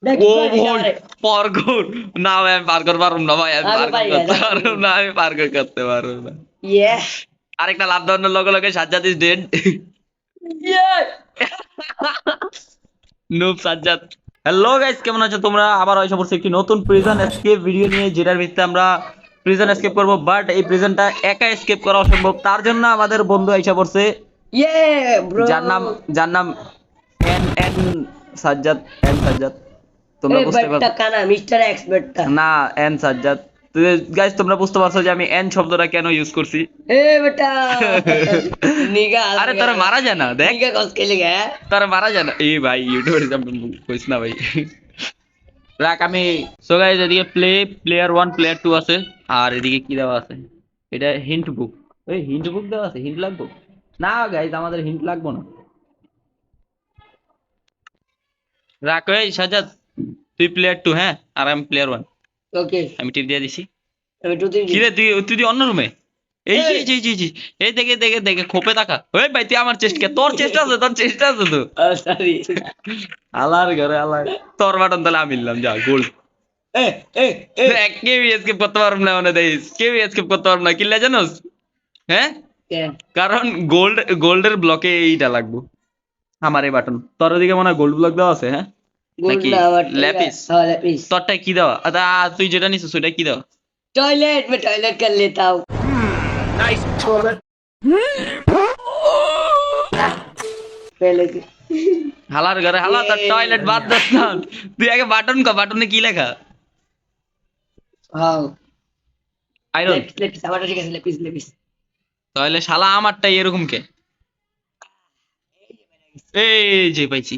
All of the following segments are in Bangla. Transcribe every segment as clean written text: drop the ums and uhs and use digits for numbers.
দেখ ও কি ভাই পার্কর, না ভাই আমি পার্কর পারুম না ভাই, আমি আমি পার্কর পারি না, করতে দেখ। পারুম না, আমি পার্কর করতে পারুম না। ইয়ে আরেকটা লাভ দেওয়ার লগে লগে সাজ্জাদ ইজ ডেড। ইয়ে নুব সাজ্জাদ। হ্যালো গাইস, কেমন আছো তোমরা? আবার এসে পড়ছে একটি নতুন প্রিজন এসকেপ ভিডিও নিয়ে, যেটার ভিত্তিতে আমরা প্রিজন এসকেপ করব। বাট এই প্রিজনটা একা এসকেপ করা অসম্ভব, তার জন্য আমাদের বন্ধু এসে পড়ছে, ইয়ে ব্রো যার নাম N N Sajjad. N Sajjad, তোমরা এই বুঝতে বেটা পারছো কানা মিস্টার এক্স বেটা না? এন সাজ্জাদ। গাইস তোমরা বুঝতে পারছো যে আমি এন শব্দটা কেন ইউজ করছি? এ বেটা নিগা আরে তোরা মারা যায় না, দেখ নিগা কস কে লিগা তোরা মারা যায় না। এই ভাই ইউটিউবের কইস না ভাই। রাখ আমি। সো গাইস এদিকে প্লেয়ার 1 প্লেয়ার 2 আছে, আর এদিকে কি দেওয়া আছে? এটা হিন্ট বুক। ওই হিন্ট বুক দেওয়া আছে, হিন্ট লাগবে না গাইস, আমাদের হিন্ট লাগবে না। রাখ ওই সাজাদ, তুই প্লেয়ার 2 হ্যাঁ, আর আমি প্লেয়ার 1। ওকে আমি টিপ দিয়ে দিছি। আমি টু তিন কি রে তুই অন্য রুমে? এই যে জি জি জি, এই দেখে দেখে দেখে খোপে তাকা। ওই ভাই তুই আমার চেষ্টা, তোর চেষ্টা আছে, তোর চেষ্টা আছে তো। সরি আলার ঘরে আলার, তোর বাটন তাহলে আমি নিলাম, যা গোল্ড। এ এ এ কেউ এসকেপ করতে পারবো না, মনে দেখিস কেউ এসকেপ করতে পারবো না, কিল্লা জানোস? হ্যাঁ, কে কারণ গোল্ডের ব্লকে এইটা লাগবো, আমার এই বাটন। তোর ওদিকে মনে হয় গোল্ড ব্লক দেওয়া আছে, হ্যাঁ গোল্ড নাকি না বাট ল্যাপিস? হ্যাঁ ল্যাপিস তোরটাই কি দেওয়া? তুই যেটা নিছিস ওইটা কি দেওয়া? टॉयलेट में टॉयलेट कर लेता हूँ নাইস। पहले से হালার ঘরে হালা, তোর টয়লেট বাদ দাস না। তুই আগে বাটন কা, বাটনে কি লেখা? हाँ আইরন। लेपिस लेपिस हमारा ठीक है लेपिस लेपिस তাহলে শালা আমারটাই এরকম কে? এই যে পাইছি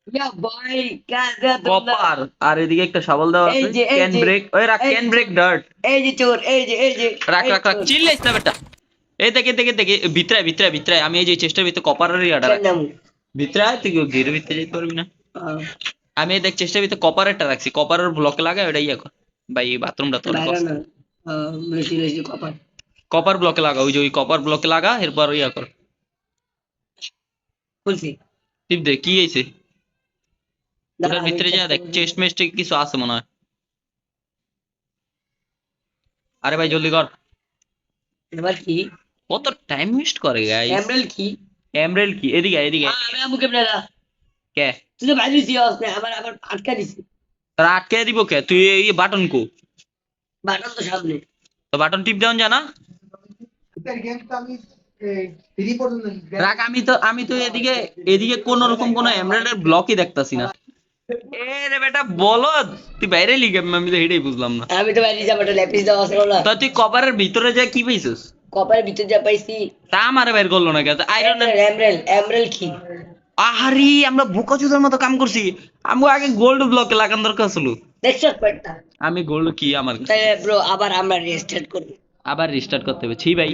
या भाई क्या कर तुम लोग কপার, আর এদিকে একটা শাবল দেওয়া আছে। এই ক্যান যে ব্রেক, ওই রাখ, এই ক্যান যে ব্রেক ডার্ট। ए जी चोर ए जी রাখ রাখ রাখ, চিল্লাইস না বেটা। এই দেখে দেখে দেখে ভিতরে ভিতরে ভিতরে, আমি এই যে চেষ্টার ভিতরে কপারের ইয়াটা রাখছি। चन्नम ভিতরে আয়, তুই গেটের ভিতরে যেতে পারবি না। हाँ আমি এই দেখ চেষ্টার ভিতরে কপারেরটা রাখছি, কপারের ব্লকে লাগা, ওটা ইয়া কর। ভাই এই বাথরুমটা তো অনেক बाहर কষ্ট। ना मिलिट्री मिलिट्री कॉपर কপার ব্লকে লাগা, ওই যে ওই কপার ব্লকে লাগা, এরপর ইয়া কর। फुल सी টিপ দে, কি হয়েছে? ওটার दादा ভিতরে যা দেখ, চেস্ট মেস্টে কিছু আছে মনে হয়। আরে ভাই জলদি কর। नंबर की কত টাইম ওয়েস্ট করে গাইস। एमरल्ड की এমরেল কি? এদিকে আয়, এদিকে আয়। हाँ मैं मुझे बना কে? तुझे भाई दी उसने हमारा हमारा अटका दी তোরা আটকে দিব কে? তুই এই বাটন কো, बाटन तो सामने তো বাটন টিপ দেওয়া জানা। রাখ, আমি তো এদিকে এদিকে কোন রকম কোন এমরেলের ব্লকই দেখতাছি না। এ রে বেটা বলদ, তুই বাইরে লিগে, আমি তো এটাই বুঝলাম না। আমি তো বাইরে যাবো ল্যাপিস দাও আসলো না তো তুই কভারের ভিতরে যা কি পাইছিস? কপারের ভিতর যা পাইছি তা আমারে বের করলো না কেন? আয়রনের। এমরেল কি আহারি, আমরা বোকাচোদার মতো কাম করছি। আমগো আগে গোল্ড ব্লকে লাগান দরকার ছিল। দেখছো পেটটা আমি গোল্ড কি আমার কাছে? তাই ব্রো আবার আমরা রেস্টার্ট করব আবার রিস্টার্ট করতে হবে, ছি ভাই।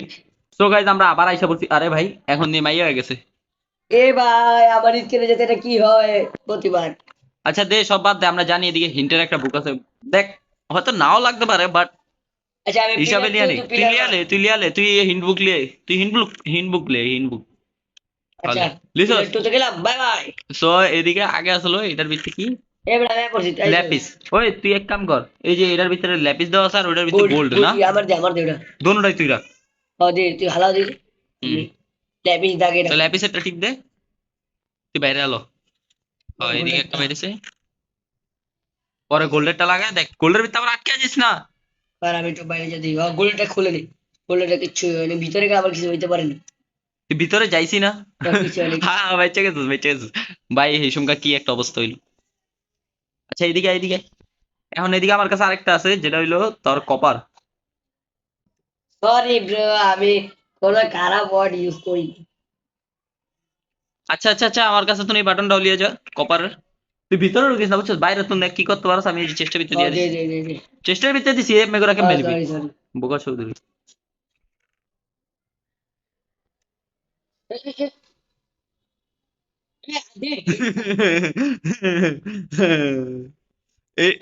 সো গাইজ আমরা আবার আইসা পড়ছি। আরে ভাই এখন নিয়ে মাইয়া হয়ে গেছে। এ ভাই আমার স্ক্রিনে যেতে এটা কি হয় প্রতিবার আচ্ছা দে, সব বাদ দে, আমরা জানি এদিকে হিন্টের একটা বুক আছে। দেখ, হয়তো নাও লাগতে পারে, বাট আচ্ছা আমি হিসাবে লিয়া নে। তুই লিয়া লে, তুই হিন্ট বুক লিয়ে, তুই হিন্ট বুক লে, হিন্ট বুক। আচ্ছা লিসো। একটু তো গেলাম বাই বাই সো এদিকে আগে আসলো, এটার ভিতরে কি? এবার আমি করছি ল্যাপিস। ওই তুই এক কাম কর, এই যে এটার ভিতরে ল্যাপিস দেওয়া আছে, আর ওটার ভিতরে গোল্ড না? আমার দে ওটা দোনোটাই তুই রাখ। ও দে তুই হালাও দে ল্যাপিস দাগে তো ল্যাপিসেরটা টিপ দে। তুই বাইরে আলো। এদিকে একটা বাইরেছে। পরে গোল্ডেরটা লাগা, দেখ গোল্ডের ভিতরে আবার আটকে আছিস না। আর আমি একটু বাইরে যদি গোলটা খুলে নি গোলটা কিচ্ছু মানে ভিতরে গেলে আবার কিছু হইতে পারে না তুই ভিতরে যাইছি না? কিছু হলে হ্যাঁ বেঁচে গেছিস, বেঁচে গেছিস। ভাই হিসুমকা কি একটা অবস্থা হইলো। আচ্ছা এইদিকে এইদিকে, এখন এদিকে আমার কাছে আরেকটা আছে, যেটা হইলো তোর কপার। সরি ব্রো আমি কোনো খারাপ ওয়ার্ড ইউজ করি আচ্ছা আচ্ছা আচ্ছা, আমার কাছে তো এই বাটনটা লিয়ে যা কপারের। তুই ভিতরে ঢুকিস না বুঝছিস, বাইরে তুই কি করতে পারছ, আমি এই যে চেষ্টার ভিতরে দিয়ে দে দিচ্ছি। দে দে দে চেষ্টার ভিতরে দিছি, এ মেগোরা কেমনে নিবি? সরি সরি বোকা চৌধুরী।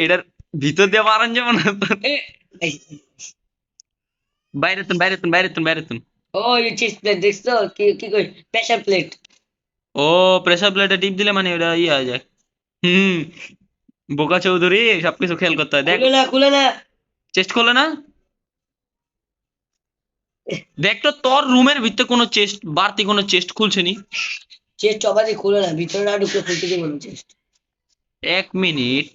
এটার ভিতর দিয়ে মারান যেমন। বাইরে তুন বাইরে তুন বাইরে তুন বাইরে তুন। ও ইউ চিজ প্লেট দেখছো কি কি কই প্রেসার প্লেট ও প্রেসার প্লেটে টিপ দিলে মানে ওটা ইয়ে হয়ে যায়। হুম, বোকা চৌধুরী সবকিছু খেয়াল করতে হয়। দেখ খুলে না চেস্ট খোলে না। দেখ তো তোর রুমের ভিতরে কোনো চেস্ট বাড়তি কোনো চেস্ট খুলছে নি। চেস্ট চপাতি খুলে না, ভিতরে না ঢুকে খুলতে দিব না চেস্ট। 1 মিনিট।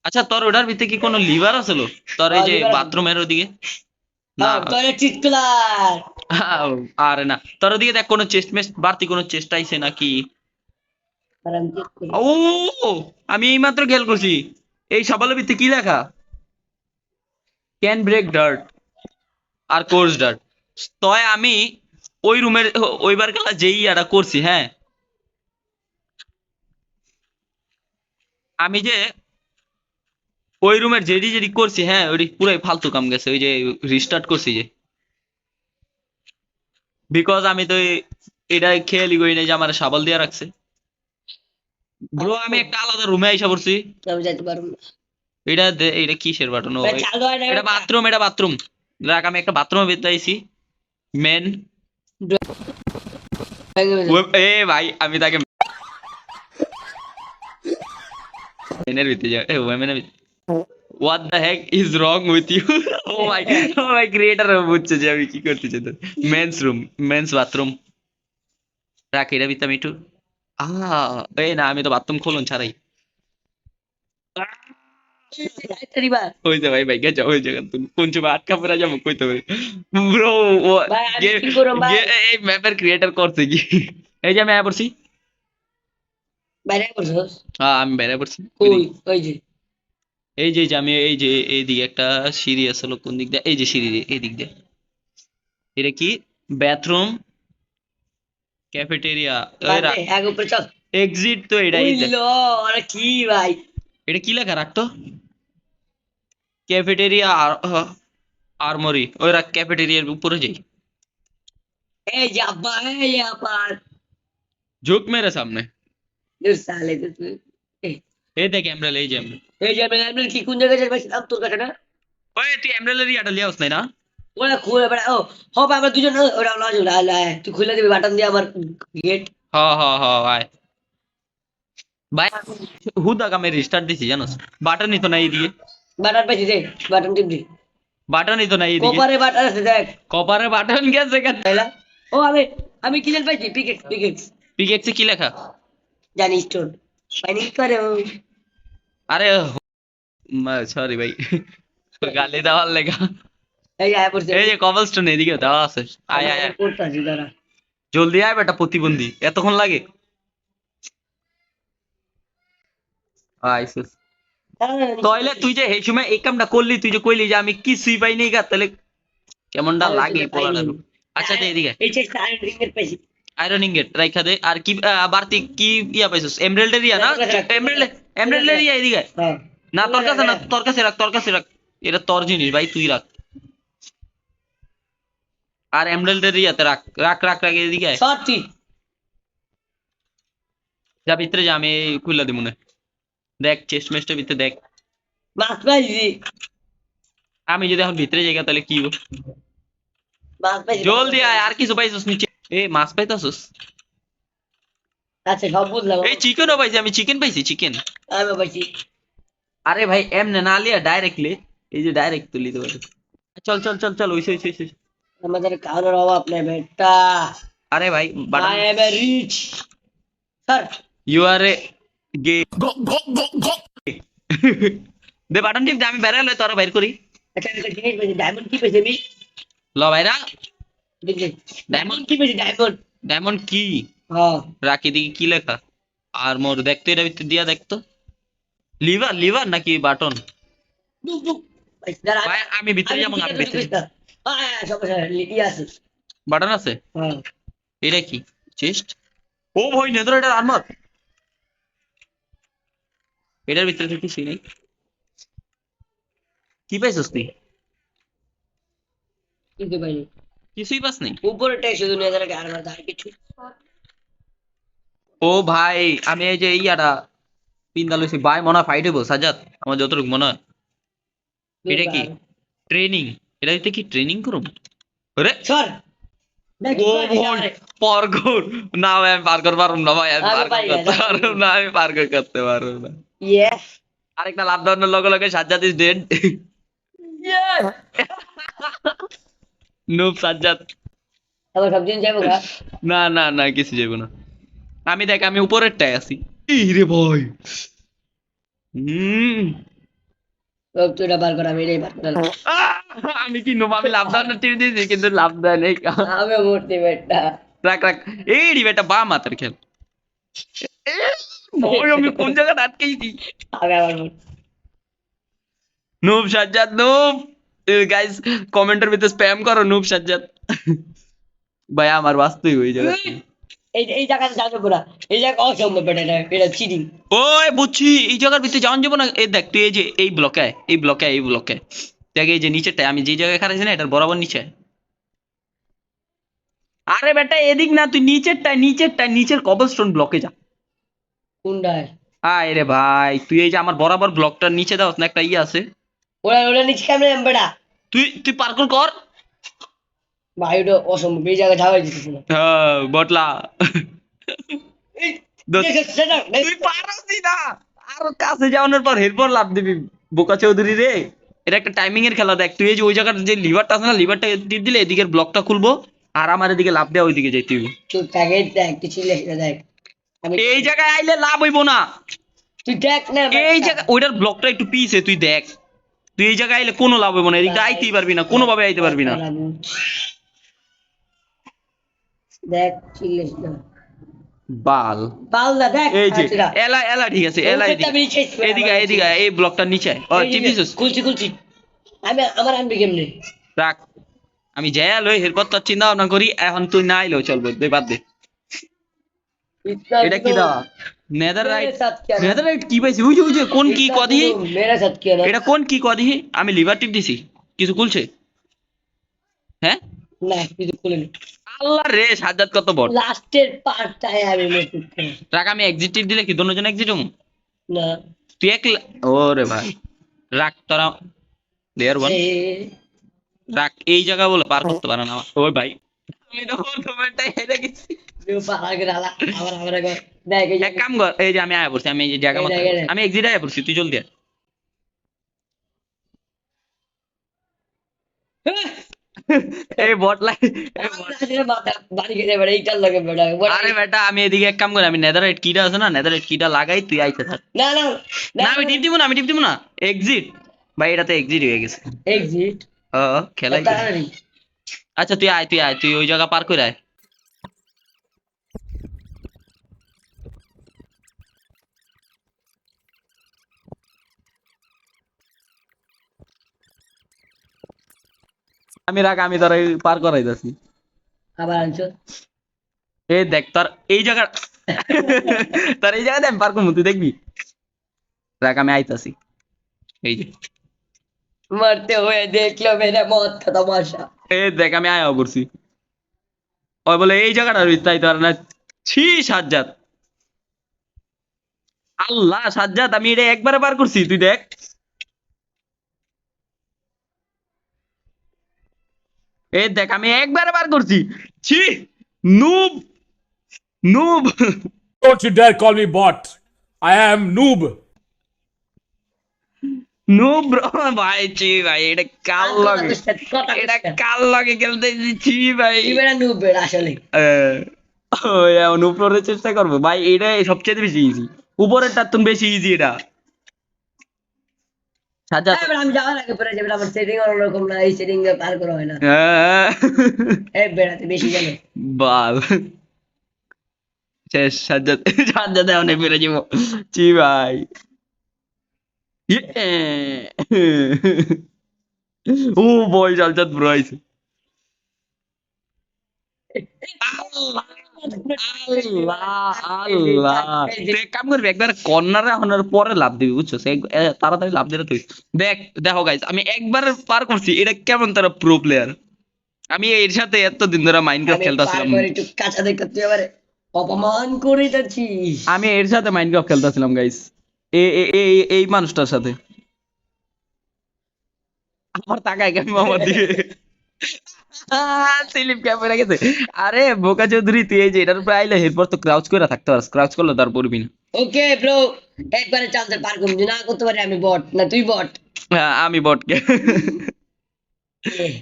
আচ্ছা তোর ওটার ভিতরে কি কোনো লিভার আছিল? তোর এই যে liver আছে। বাথরুমের ওদিকে না। হ্যাঁ টয়লেট চিৎকার। আরে না, তোর ওদিকে দেখ কোনো চেস্ট মেস্ট বাড়তি কোনো চেস্ট আইছে নাকি? আর আমি চেক করি। ও আমি এইমাত্র খেয়াল করছি এই সবালের ভিতরে কি লেখা, ক্যান ব্রেক ডার্ট আর কোর্স ডার্ট। তয় আমি ওই রুমের ওইবার গেলা যেই ইয়াটা করছি, হ্যাঁ আমি যে ওই রুমের যেডি যেডি করছি, হ্যাঁ ওই পুরাই ফালতু কাম গেছে, ওই যে রিস্টার্ট করছি যে, বিকজ আমি তো এটা খেয়ালই করি না যে আমার সাবাল দিয়ে রাখছে। ব্রো আমি একটা আলাদা রুমে আইসা পড়ছি। আমি যাইতে পারবো না। এটা কিসের বাটন? ভাই চালু হয় না এটা বাথরুম, এটা বাথরুম। দেখ আমি একটা বাথরুমে ভিতরে আইছি। মেন এ ভাই আমি তাকে মেনের ভিতরে যা, ওমেনের ভিতরে। What the heck is wrong with you? Oh my creator বুঝছে যে আমি কি করতে চাই। Men's room, men's bathroom. রাখ এটা ভিতরে আমি একটু এই না আমি তো বাথরুম খোলন ছাড়াই। হইছে ভাই ভাই গেছে ওই জায়গা তুমি কোন সময় আটকা পড়া যাবো কইতে হবে ব্রো। ও ভাই আমি কি করব ভাই? এই ম্যাপের ক্রিয়েটর করছে কি? এই যে আমি আয়া পড়ছি। বাইরে করছস? হ্যাঁ আমি বেড়ে পড়ছি। কই ওই যে এই যে আমি এই যে এইদিকে একটা সিঁড়ি আছে, কোন দিক দিয়ে? এই যে সিঁড়ি দিয়ে এই দিক দিয়ে। এটা কি? বাথরুম, ক্যাফেটেরিয়া, বাদে আগে উপরে চল। এক্সিট তো এটাই। ওই লো আরে কি ভাই? এটা কি লেখা রাখতো? ক্যাফেটেরিয়া আর্মরি, ওই রাখ ক্যাফেটেরিয়ার উপরে যাই। এই যে আব্বা এই আপা ঝোঁক মেরে সামনে। দূর সালে তো তুই। এই দেখ এমরাল, এই যে এমরাল। এই যে আমি কি কোন জায়গায় যাই ভাই তোর কাছে না? ওই তুই এমরালের ইয়াটা লিয়াস নাই না? ওরা খুলে বেড়া ও হবে আমরা দুজন ওরা লজ তুই খুলে দিবি বাটন দিয়ে আমার গেট। হ্যাঁ ভাই ভাই হুদা আমি রিস্টার্ট দিছি জানোস, বাটনই তো নাই এদিকে। বাটন পেয়েছি দে, বাটন টিপি। বাটনই তো নাই এদিকে। কোপারে বাটন আছে দেখ। কপারে বাটন গেছে কেন? তাইলা ও আমি কি জান পাইছি পিকেক্স পিকেক্সে কি লেখা? জানি স্টোন মাইনিং করে ও। আরে সরি ভাই গালি দেওয়ার লেখা। এই আয় পড়ছে এই যে কবলস্টোন এদিকে দেওয়া আছে। আয় আয় আয় পড়তাছি দাঁড়া। জলদি আয় বেটা প্রতিবন্ধী, এতক্ষণ লাগে? আইসিস তাহলে তুই যে এই সময় এই কামটা করলি, তুই যে কইলি যে আমি কিছুই পাই নাই গা, তাহলে কেমনটা লাগে পোলাটা? আচ্ছা দে এদিকে। এই চেষ্টা আয়রন রিংয়ের পেয়েছি। আয়রন ইনগেট রাইখা দে। আর কি বাড়তি কি ইয়া পাইছস? এমরাল্ডের ইয়া না? এমরাল্ডের ইয়া এদিকে। হ্যাঁ না তোর কাছে না, তোর কাছে রাখ, তোর কাছে রাখ। এটা তোর জিনিস ভাই, তুই রাখ। আর এমরাল্ডের ইয়াতে রাখ রাখ রাখ রাখ এদিকে আয়। সত্যি যা ভিতরে যা, আমি খুলে দিব মনে। দেখ চেস্ট মেস্টের ভিতরে দেখ। মাছ পাইছি আমি যদি এখন ভিতরে যাই তাহলে কি হবে? মাছ পাইছি জলদি আয়, আর কিছু পাইছস নিচে? এ মাছ পাইতাছস? আচ্ছা সব বুঝলাম এই চিকেনও পাইছি আমি, চিকেন পাইছি চিকেন। আমি পাইছি। আরে ভাই এমনে না লিয়া ডাইরেক্টলি, এই যে ডাইরেক্ট তুলি দিতে পারে। চল চল চল চল ওইসে ওইসে ওইসে। আমাদের খাওয়ানোর অভাব নেই বেটা। আরে ভাই button, I am a rich sir. You are a gay দে বাটন টিপ দে, আমি বেড়া লই তোরা বাইর করি। একটা একটা জিনিস পেয়েছি ডায়মন্ড কি পেয়েছি আমি ল ভাইরা দেখি ডায়মন্ড কি পেয়েছি ডায়মন্ড। ডায়মন্ড কি হ্যাঁ রাখি দেখি কি লেখা। আর মোর দেখতো এটা ভিতরে দিয়া দেখতো। লিভার লিভার নাকি বাটন? দুক দুক দাঁড়া ভাই আমি ভিতরে যাবো না, আমি ভিতরে। হ্যাঁ সমস্যা ই আছে। বাটন আছে? হ্যাঁ এটা কি? চেস্ট? ও ভাই নেদর এটা আর্মার। এটার ভিতরে তো কিছুই নেই। কি পাইছস তুই? কিন্তু পাইনি কিছুই পাস নাই? উপরেটাই শুধু নিয়ে যারা আর মারতে আর কিছু। ও ভাই আমি এই যে ইয়াটা পিন্দা লইছি ভাই, মনে হয় ফাইট হইব সাজাদ, আমার যতটুকু মনে হয়। এটা কি? ট্রেনিং? এটা হইতে কি ট্রেনিং করুম? আরে সর দেখি ও ভাই পারগর না ভাই, আমি পারগর পারুম না ভাই, আমি আমি পারগর পারি না, করতে পারুম না, আমি পারগর করতে পারুম না। ইয়েস আরেকটা লাভ দেওয়ার লগে লগে Sajjad is dead. Noob Sajjad. আমার সব দিন যাবো গা। না না না কিছু যাইব না। আমি দেখ আমি উপরেরটায় আছি। এই রে ভাই। হুম। তুই এটা বার কর, আমি এটাই বার করলাম। আমি কি নুব, আমি লাভ দেওয়ার টিম দিয়েছি কিন্তু লাভ দেয় নেই। আমি মূর্তি বেটা। রাখ রাখ। এই রে বেটা বাম হাতের খেল। ভাই আমি কোন জায়গায় আটকেছি। আমি আমার মূর্তি। Noob Sajjad noob. গাইস কমেন্টের ভিতরে স্প্যাম করো নুব সাজ্জাদ। ভাই আমার বাস্তবই ওই জায়গা। এই জায়গাতে যাবে পুরা, এই জায়গা অসম্ভব বেটা, এটা চিটিং। ওই বুঝছি এই জায়গার ভিতরে যাওয়ান যাবো না। এই দেখ তুই এই যে এই ব্লকে আয়, এই ব্লকে আয়, এই ব্লকে দেখ এই যে নিচেরটায় আমি যে জায়গায় খারাইছি না এটার বরাবর নিচে আয়। আরে বেটা এদিক না, তুই নিচেরটায় নিচের কবলস্টোন ব্লকে যা। কোনটায়? আয় রে ভাই তুই এই যে আমার বরাবর ব্লকটার নিচে দাও না একটা ইয়ে আছে। ওরা ওরা নিচে কেমনে বেটা? তুই তুই পার্কুর কর। ভাই ওটা অসম্ভব, এই জায়গায় যাওয়াই যেতেছে না। হ্যাঁ বটলা। দোস্ত, সেটা তুই পারসি না। আরো কাছে যাওয়ানোর পর এরপর লাভ দিবি বোকা চৌধুরী রে। এটা একটা টাইমিং এর খেলা। দেখ তুই এই যে ওই জায়গার যে লিভারটা আছে না, লিভারটা টিপ দিলে এদিকের ব্লকটা খুলবো আর আমার এদিকে লাভ দেওয়া ওইদিকে যাইতে হইব। তুই প্যাকেট দেখ, তুই ছিলে সেটা দেখ। আমি এই জায়গায় আইলে লাভ হইব না। তুই দেখ না এই জায়গা ওইটার ব্লকটা একটু পিছে তুই দেখ। তুই এই জায়গায় আইলে কোনো লাভ হইব না, এদিকে আইতেই পারবি না, কোনোভাবে আইতে পারবি না। দেখ ছিলে সেটা বাল পাল না দেখ। এই যে সেটা এলা এলা ঠিক আছে, এলা ওই ক্ষেত্রে আমি নিচে এসেছি, এদিকে আমার এদিকে এই ব্লকটা নিচে আয়। ও এই যে, টিপ দিছিস? খুলছি খুলছি। আমি আমার আনবি কেমনে? রাখ। আমি যাই লই এরপর তোর চিন্তা ভাবনা করি। এখন তুই না আইলেও চলবো, দে বাদ দে। এটা কি দাও? নেদাররাইট। নেদাররাইট কি পাইছি? ওই যে কোন কি কদি? মেরা সাথ কিয়া না। এটা কোন কি কদি? আমি লিভার টিপ দিছি, কিছু খুলছে? হ্যাঁ না কিছু খুলিনি। আল্লাহ রে সাজ্জাদ কত বড়। লাস্টের পার্টটায় আমি মসজিদ করি। রাখ আমি এক্সিট টিপ দিলে কি দোনোজন এক্সিট হবো? না তুই এক ওরে ভাই রাখ তোরা দেয়ার ওয়ান। এ, রাখ এই জায়গা বলে পার করতে পারে না ওই ভাই। আমি তো প্রথমটাই হেরে গেছি। তুই পাহাড় করে আলা আবার আবার একবার দেখ এই এক কাম কর, এই যে আমি আয়া পড়ছি, আমি এই যে জায়গা মতো আমি এক্সিট আয়া পড়ছি, তুই জলদি আয়। এই বটলাই। মাথা বাড়ি খেতে পারে এইটার লাগে বেটা। আরে বেটা আমি এদিকে এক কাম করি, আমি নেদাররাইট কিটা আছে না, নেদাররাইট কিটা লাগাই, তুই আইতে থাক। না না না আমি টিপ দিব না, আমি টিপ দিব না। এক্সিট ভাই, এটাতে এক্সিট হয়ে গেছে। এক্সিট খেলাই। তাড়াতাড়ি। আচ্ছা তুই আয়, তুই আয়, তুই ওই জায়গা পার করে আয়। আমি রাখ, আমি তোর পার করাই যাচ্ছি। আবার আনছো। এই দেখ তোর এই জায়গা। তোর এই জায়গাতে আমি পার করবো, তুই দেখবি। রাখ আমি আইতাছি। এই যে मरते हुए देख लो मेरे मौत का तमाशा। এই দেখ আমি আয়া করছি। ওই বলে এই জায়গাটা তাই তোর না। ছি সাজ্জাদ। আল্লাহ সাজ্জাদ আমি এটা একবারে পার করছি, তুই দেখ। এই দেখ আমি একবারে পার করছি। ছি noob noob. Don't you dare call me bot. I am noob. Noob ভাই, ছি ভাই এটা কাল লাগে, এটা কাল লাগে খেলতে ছি ভাই। এবারে নুব বেড়া আসলে। নুব করার চেষ্টা করবো ভাই, এটা সবচেয়ে বেশি ইজি। উপরের তার তুমি বেশি ইজি এটা। সাজ্জাদ এবার আমি যাওয়ার আগে পরে যাবে আমার সেটিং অন্যরকম না, এই সেটিং এ পার করা হয় না। এই বেড়াতে বেশি জানো। বাল শেষ। সাজ্জাদ সাজ্জাদ অনেক বেড়ে যাবো। ছি ভাই। ও বয় সাজ্জাদ ব্রো আইছে। আল্লাহ আল্লাহ আল্লাহ। তুই এক কাম করবি, একবার কর্নারে হওয়ার পরে লাভ দিবি, বুঝছো? তাড়াতাড়ি লাভ দিলে তুই দেখ। দেখো গাইস আমি একবার পার করছি, এটা কেমন তারা প্রো প্লেয়ার। আমি এর সাথে এতদিন ধরে মাইনক্রাফট আমি পার খেলতেছিলাম। করে একটু কাঁচা দেখতে তুই আবার অপমান করে যাচ্ছিস। আমি এর সাথে মাইনক্রাফট খেলতেছিলাম গাইস, এই মানুষটার সাথে। আমার তাকায় কেন আমার দিকে। স্লিপ ক্যামেরা গেছে। আরে বোকা চৌধুরী তুই এই যে এটার উপরে আইলে এরপর তো ক্রাউচ করে থাকতে পারস, ক্রাউচ করলে তার পড়বি না। ওকে ব্রো, একবারে চান্সে পার করুন, যদি না করতে পারি আমি বট, না তুই বট। হ্যাঁ আমি বটকে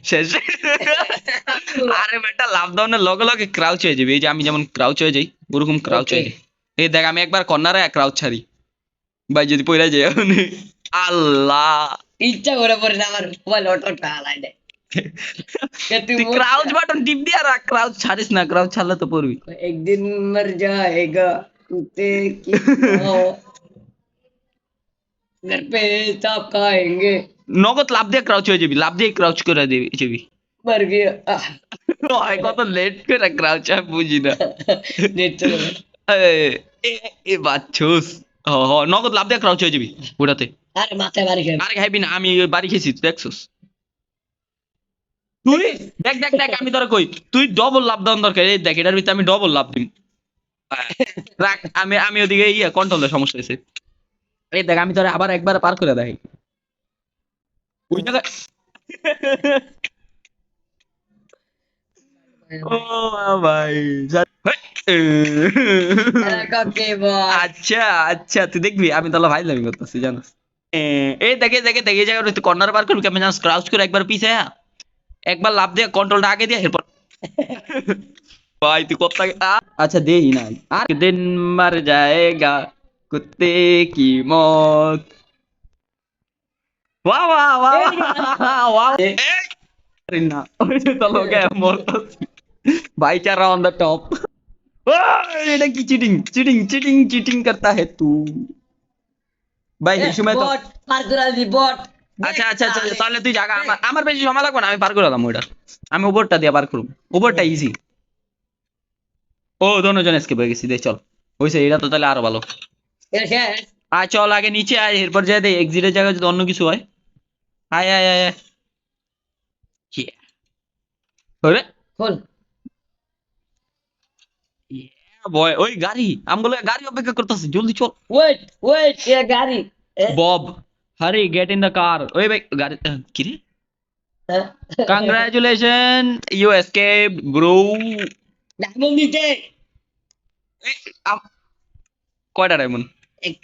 শেষ। আরে বেটা লাভ দাউনের লগে লগে ক্রাউচ হয়ে যাবে, এই যে আমি যেমন ক্রাউচ হয়ে যাই ওরকম ক্রাউচ হয়ে Okay. যাই। এই দেখ আমি একবার কর্নারে ক্রাউচ ছাড়ি ভাই, যদি পয়লা যায় আল্লাহ। ইচ্ছা করে পরে না আমার মোবাইল অটোটা হালাই দেয়। তুই তুই ক্রাউচ বাটন টিপ দিয়ে রাখ, ক্রাউচ ছাড়িস না, ক্রাউচ ছাড়লে তো পড়বি। একদিন মর যাएगा कुत्ते की घर पे सब खाएंगे। নগদ লাভ দিয়ে ক্রাউচ হয়ে যাবি, লাভ দিয়ে ক্রাউচ করে দিবি যাবি। मर गया ওই কত লেট করে ক্রাউচ আমি বুঝি না। नेट चलो এ এ বাচ্চুস, নগদ লাভ দিয়ে ক্রাউচ হয়ে যাবি ওটাতে। अरे माथे मारी खेल আরে খাইবি না, আমি ওই বাড়ি খেয়েছি তুই দেখছিস। তুই দেখ দেখ দেখ আমি তোরা কই, তুই ডবল লাভ দেওয়ার দরকার, এই দেখ এটার ভিতরে আমি ডবল লাভ দিই। রাখ আমি আমি ওদিকে ইয়ে কন্ট্রোলের সমস্যা হয়েছে। এই দেখ আমি তোরা আবার একবার পার করে দেয় ওই জায়গায়। ও ভাই के बॉय আচ্ছা আচ্ছা তুই দেখবি আমি তাহলে ভাই লামি করতেছি জানিস। এই দেখে দেখে দেখে এই জায়গাটা তুই কর্নার পার করবি কেমন জানিস, ক্রাউচ করে একবার পিছে একবার লাভ দিয়ে কন্ট্রোলটা আগে দিয়ে এরপর ভাই তুই কত আচ্ছা দেই না আর দিন মর যাएगा कुत्ते की मौत। वाह वाह वाह वाह अरे ना ওই যে তো লোকে মরতাছে भाईचारा ऑन द टॉप। এটা কি চিটিং চিটিং চিটিং চিটিং करता है तू ভাই এই সময় তো बॉट पार करा दी बॉट আচ্ছা আচ্ছা আচ্ছা তাহলে তুই জায়গা আমার আমার বেশি সময় লাগবে না, আমি পার করে দাম ওইটা, আমি উপরটা দিয়ে পার করব, উপরটা ইজি। ও দোনোজন এসকেপ হয়ে গেছি, দে চল হইছে, এটা তো তাহলে আরো ভালো। ये शेर আয় চল আগে নিচে আয়, এরপর যাই দে এক্সিটের জায়গায় যদি অন্য কিছু হয়। আয় আয় আয় আয়। Yeah. ওরে खोल বয় ওই গাড়ি আমগুলো গাড়ি অপেক্ষা করতেছে, জলদি চল। वेट ये गाड़ी বব হারি গেট ইন দ্য কার। ওই ভাই গাড়ি কি রে, congratulation you escape bro. Diamond नीचे কয়টা ডায়মন্ড एक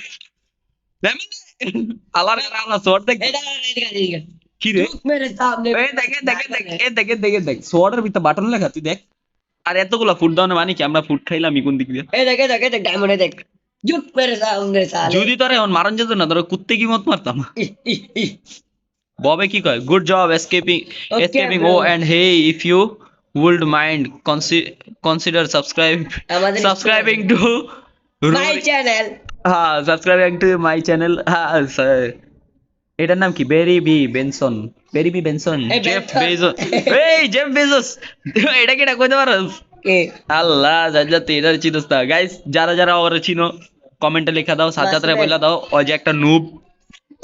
আলার আলার সোয়ার্ড দেখ ये কি রে, मेरे सामने এই দেখে দেখে দেখ এ দেখে দেখে দেখ সোয়ার্ডের ভিতর বাটন লেখা তুই দেখ। আর এতগুলা ফুড দাও না মানে কি, আমরা ফুড খাইলাম কোন দিক দিয়ে। ये देख डायमंड है देख जुट मेरे सामने साले যদি তোরে এখন মারণ যেত না, তোর কুত্তে কি মত মারতাম। इ, इ, इ। ববে কি কয়, good job escaping Okay, escaping bro. ও and hey if you would mind consider আমাদের subscribing to মাই চ্যানেল হ্যাঁ subscribing to my channel হ্যাঁ sir। এটার নাম কি, বেরি বি বেনসন, বেরি বি বেনসন, এই জেফ বেনসন। বেজোস, এই জেফ বেজোস এটা কি এটা কইতে পারোস? কে আল্লাহ জাজ্জা তুই এটার চিনোস না। গাইস যারা যারা ওরে চিনো কমেন্টে লেখা দাও, সাজাতরে বইলা দাও ওই যে একটা নুব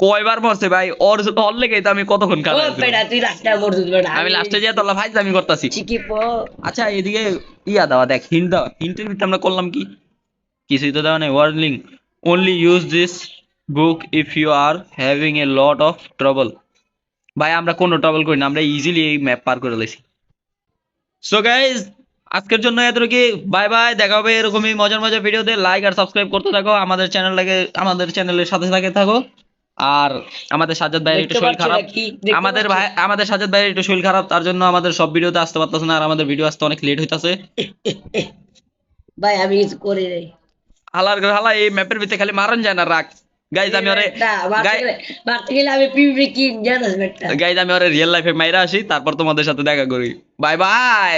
কয়বার মরছে ভাই, ওর ওর লেগেই তো আমি কতক্ষণ ও কাটাই বেটা তুই রাস্তা মরছিস বেটা আমি লাস্টে যে তোলা ভাই আমি করতেছি। চিকি পো আচ্ছা এদিকে ইয়া দাও দেখ, হিন্ট দাও, হিন্টের ভিতরে আমরা করলাম কি, কিছুই তো দেওয়া নেই। Warning only use this book if you are having a lot of trouble। ভাই আমরা কোনো ট্রাবল করি না, আমরা ইজিলি এই ম্যাপ পার করে লেছি। সো গাইজ আজকের জন্য এতটুকু, বাই বাই, দেখা হবে এরকমই মজার মজার ভিডিওতে। লাইক আর সাবস্ক্রাইব করতে থাকো, আমাদের চ্যানেলটাকে আমাদের চ্যানেলের সাথে সাথে থাকো। আর আমাদের সাজ্জাদ ভাইয়ের একটু শরীর খারাপ, আমাদের ভাই আমাদের সাজ্জাদ ভাইয়ের একটু শরীর খারাপ, তার জন্য আমাদের সব ভিডিওতে আসতে পারতেছে না, আর আমাদের ভিডিও আসতে অনেক লেট হইতাছে। ভাই আমি কিছু করি নাই হালার হালা এই ম্যাপের ভিতরে খালি মারন যায় না, রাখ গাইজ আমি ওরে মারতে গেলে আমি পিভি কি জানাস বেটা গাইজ আমি ওরে রিয়েল লাইফে মাইরা আসি, তারপর তোমাদের সাথে দেখা করি। Bye bye.